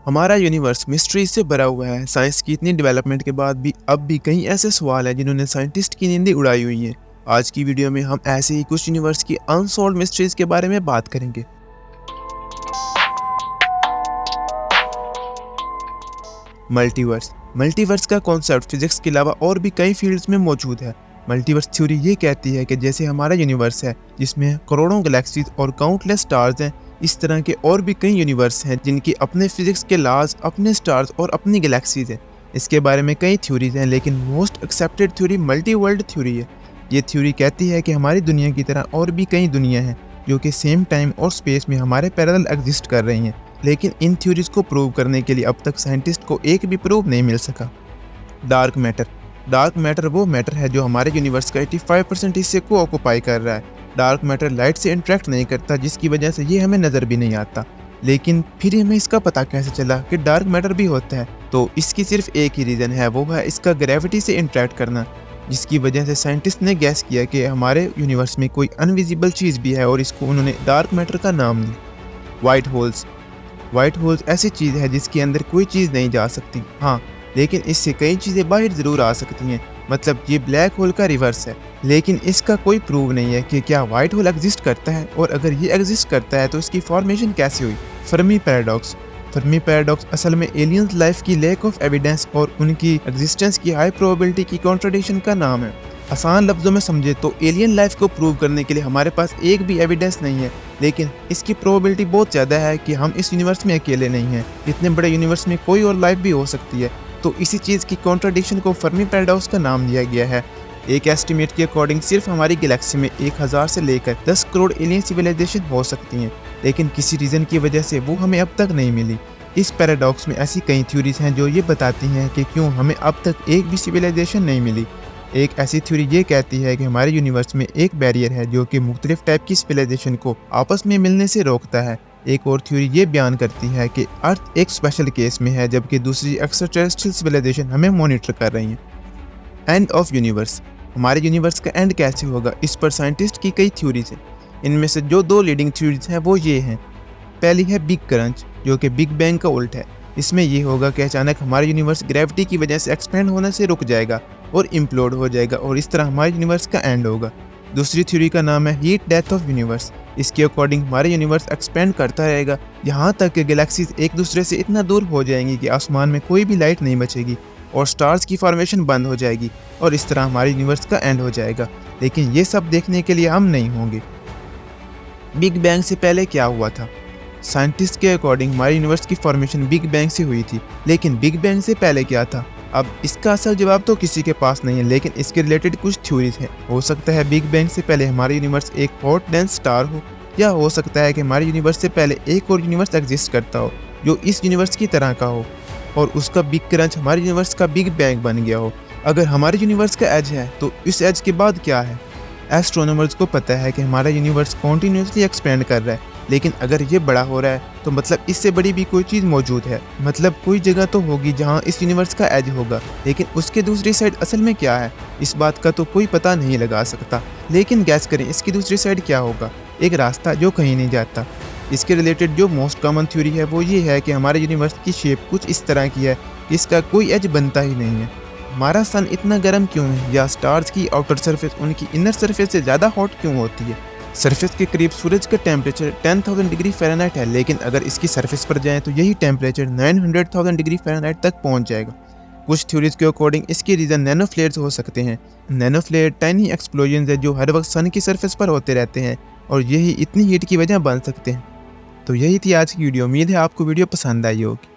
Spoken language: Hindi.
हमारा यूनिवर्स मिस्ट्री से भरा हुआ है। साइंस की इतनी डेवलपमेंट के बाद भी अब भी कई ऐसे सवाल हैं जिन्होंने साइंटिस्ट की नींदें उड़ाई हुई हैं। आज की वीडियो में हम ऐसे ही कुछ यूनिवर्स की अनसॉल्व्ड मिस्ट्रीज के बारे में बात करेंगे। मल्टीवर्स का कॉन्सेप्ट फिजिक्स के अलावा और भी कई फील्ड्स में मौजूद है। मल्टीवर्स थ्योरी ये कहती है कि जैसे हमारा यूनिवर्स है जिसमें करोड़ों गैलेक्सीज और काउंटलेस स्टार्स हैं, इस तरह के और भी कई यूनिवर्स हैं जिनके अपने फिजिक्स के लॉज, अपने स्टार्स और अपनी गैलेक्सीज हैं। इसके बारे में कई थ्योरीज हैं, लेकिन most accepted theory multi world theory है। ये थ्योरी कहती है कि हमारी दुनिया की तरह और भी कई दुनिया हैं जो कि सेम टाइम और स्पेस में हमारे पैरेलल एग्जिस्ट कर रही हैं, लेकिन इन थ्योरीज को प्रूव करने के लिए अब तक साइंटिस्ट को एक भी प्रूफ नहीं मिल सका। डार्क मैटर वो मैटर है जो हमारे यूनिवर्स का 85% हिस्से को ऑक्यूपाई कर रहा है। डार्क मैटर लाइट से इंटरेक्ट नहीं करता, जिसकी वजह से ये हमें नज़र भी नहीं आता। लेकिन फिर हमें इसका पता कैसे चला कि डार्क मैटर भी होता है? तो इसकी सिर्फ एक ही रीज़न है, वो है इसका ग्रेविटी से इंटरेक्ट करना, जिसकी वजह से साइंटिस्ट ने गैस किया कि हमारे यूनिवर्स में कोई अनविजिबल चीज़ भी है और इसको उन्होंने डार्क मैटर का नाम दिया। वाइट होल्स ऐसी चीज़ है जिसके अंदर कोई चीज़ नहीं जा सकती। हाँ, लेकिन इससे कई चीज़ें बाहर ज़रूर आ सकती हैं। मतलब ये ब्लैक होल का रिवर्स है। लेकिन इसका कोई प्रूव नहीं है कि क्या वाइट होल एग्जिस्ट करता है, और अगर ये एग्जिस्ट करता है तो इसकी फॉर्मेशन कैसे हुई। फर्मी पैराडॉक्स असल में एलियंस लाइफ की लैक ऑफ एविडेंस और उनकी एग्जिस्टेंस की हाई प्रोबेबिलिटी की कॉन्ट्रडिक्शन का नाम है। आसान लफ्ज़ों में समझे तो एलियन लाइफ को प्रूव करने के लिए हमारे पास एक भी एविडेंस नहीं है, लेकिन इसकी प्रोबेबिलिटी बहुत ज़्यादा है कि हम इस यूनिवर्स में अकेले नहीं हैं। इतने बड़े यूनिवर्स में कोई और लाइफ भी हो सकती है। तो इसी चीज़ की कॉन्ट्रडिक्शन को फर्मी पैराडॉक्स का नाम दिया गया है। एक एस्टिमेट के अकॉर्डिंग सिर्फ हमारी गैलेक्सी में 1000 से लेकर 10 करोड़ एलियन सिविलाइजेशन हो सकती हैं, लेकिन किसी रीज़न की वजह से वो हमें अब तक नहीं मिली। इस पैराडॉक्स में ऐसी कई थ्योरीज हैं जो ये बताती हैं कि क्यों हमें अब तक एक भी सिविलाइजेशन नहीं मिली। एक ऐसी थ्योरी ये कहती है कि हमारे यूनिवर्स में एक बैरियर है जो कि मुख्तलिफ टाइप की सिविलाइजेशन को आपस में मिलने से रोकता है। एक और थ्योरी ये बयान करती है कि अर्थ एक स्पेशल केस में है, जबकि दूसरी एक्स्ट्राटेरेस्ट्रियल सिविलाइजेशन हमें मॉनिटर कर रही है। एंड ऑफ यूनिवर्स, हमारे यूनिवर्स का एंड कैसे होगा, इस पर साइंटिस्ट की कई थ्योरीज हैं। इनमें से जो दो लीडिंग थ्योरीज हैं वो ये हैं। पहली है बिग क्रंच, जो कि बिग बैंग का उल्ट है। इसमें ये होगा कि अचानक हमारा यूनिवर्स ग्रेविटी की वजह से एक्सपेंड होने से रुक जाएगा और इम्प्लोड हो जाएगा, और इस तरह हमारे यूनिवर्स का एंड होगा। दूसरी थ्योरी का नाम है हीट डेथ ऑफ यूनिवर्स। इसके अकॉर्डिंग हमारे यूनिवर्स एक्सपेंड करता रहेगा यहाँ तक कि गैलेक्सीज एक दूसरे से इतना दूर हो जाएंगी कि आसमान में कोई भी लाइट नहीं बचेगी और स्टार्स की फॉर्मेशन बंद हो जाएगी, और इस तरह हमारे यूनिवर्स का एंड हो जाएगा। लेकिन ये सब देखने के लिए हम नहीं होंगे। बिग बैंग से पहले क्या हुआ था? साइंटिस्ट के अकॉर्डिंग हमारे यूनिवर्स की फॉर्मेशन बिग बैंग से हुई थी, लेकिन बिग बैंग से पहले क्या था? अब इसका असल जवाब तो किसी के पास नहीं है, लेकिन इसके रिलेटेड कुछ थ्योरीज हैं। हो सकता है बिग बैंग से पहले हमारा यूनिवर्स एक हॉट डेंस स्टार हो, या हो सकता है कि हमारे यूनिवर्स से पहले एक और यूनिवर्स एग्जिस्ट करता हो जो इस यूनिवर्स की तरह का हो, और उसका बिग क्रंच हमारे यूनिवर्स का बिग बैंग बन गया हो। अगर हमारे यूनिवर्स का एज है तो इस एज के बाद क्या है? एस्ट्रोनॉमर्स को पता है कि हमारा यूनिवर्स कॉन्टिन्यूसली एक्सपेंड कर रहा है, लेकिन अगर ये बड़ा हो रहा है तो मतलब इससे बड़ी भी कोई चीज़ मौजूद है। मतलब कोई जगह तो होगी जहाँ इस यूनिवर्स का एज होगा, लेकिन उसके दूसरी साइड असल में क्या है, इस बात का तो कोई पता नहीं लगा सकता। लेकिन गैस करें इसकी दूसरी साइड क्या होगा? एक रास्ता जो कहीं नहीं जाता। इसके रिलेटेड जो मोस्ट कॉमन थ्योरी है वो ये है कि हमारे यूनिवर्स की शेप कुछ इस तरह की है, इसका कोई एज बनता ही नहीं है। हमारा सन इतना गर्म क्यों है, या स्टार्स की आउटर सरफेस उनकी इनर सरफेस से ज़्यादा हॉट क्यों होती है? सरफेस के करीब सूरज का टेम्परेचर 10,000 डिग्री फ़ारेनहाइट है, लेकिन अगर इसकी सरफेस पर जाएं तो यही टेम्परेचर 900,000 डिग्री फ़ारेनहाइट तक पहुंच जाएगा। कुछ थ्योरीज के अकॉर्डिंग इसके रीज़न नैनो फ्लेयर्स हो सकते हैं। नैनो फ्लेयर टाइनी एक्सप्लोजन है जो हर वक्त सन की सरफेस पर होते रहते हैं, और यही इतनी हीट की वजह बन सकते हैं। तो यही थी आज की वीडियो। उम्मीद है आपको वीडियो पसंद आई होगी।